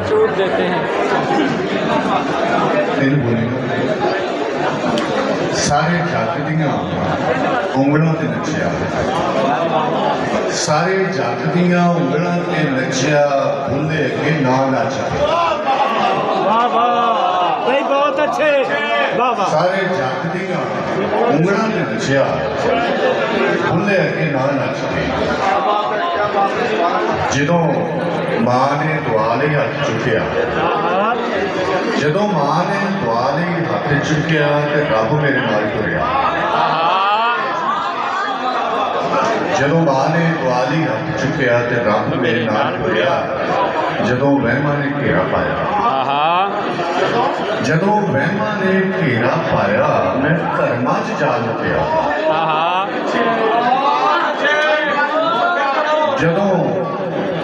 छूट देते हैं। सारे जग दियां उंगलों ते नचिया, सारे जग दियां उंगलों ते नचिया, भुल्ले अगे ना नच। वाह वाह भाई, बहुत अच्छे, वाह वाह। सारे जग दियां उंगलों ते नचिया, भुल्ले अगे ना नच के। जदों मां ने दुआ लई हथ चुकिया, जदों मां ने दुआ लई हथ चुकिया ते रब मेरे नाल तुरिया। जदों मां ने दुआ लई हथ चुकिया ते रब मेरे नाल तुरिया। जदों वहमां ने घेरा पाया, जदों वहमां ने घेरा पाया, मैं धर्मां च जा लुटिया। जदों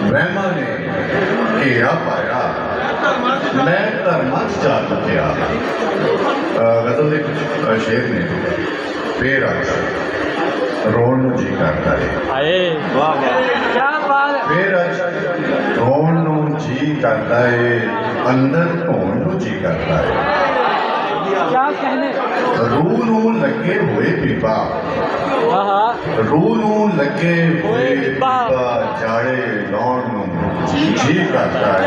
वहमां ने घेरा पाया, मैं धर्मां च जा लुटिया। गज़ल दे शेर ने फिर रोण नूं जी करदा है, फिर रोण नूं जी करदा है, अंदर धोण नूं जी करदा है। रूह नूं लगे हुए पीपा, रूह नूं लगे हुए पीपा, जाड़े लाउण नूं जी करदा है।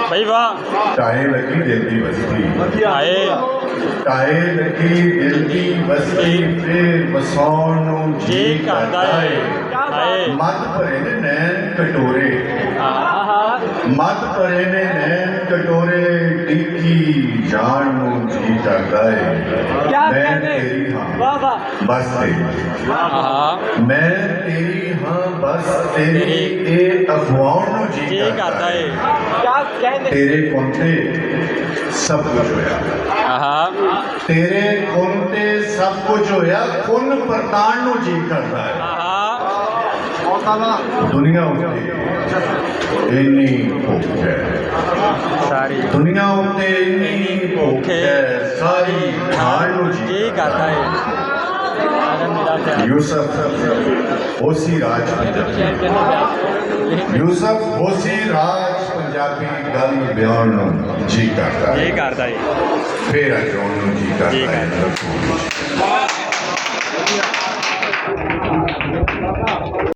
भाई वाह, टाए लगी दिल दी बस्ती, टाए लगी दिल दी बस्ती, फिर वसाउण नूं जी करदा है। मत भरे ने नैन कटोरे, मत भरे ने नैन कटोरे, टिकी जान नूं जी करदा है। मैं तेरी हाँ बस तेरी, मैं तेरी हाँ बस तेरी, ए अफवाहों नूं जी करदा है। तेरे कुंते सब कुछ होया, तेरे कुंते सब कुछ होया, खुन परताण नूं जी करदा है। दुनिया उत्ते इन्नी भुख है, दुनिया उत्ते इन्नी भुख है, सारी खाण नूं जी करदा है। यूसुफ होसी राज पंजाबी, यूसुफ होसी राज पंजाबी, गल बयान नूं जी करदा है, फिर अजोण नूं जी करदा है।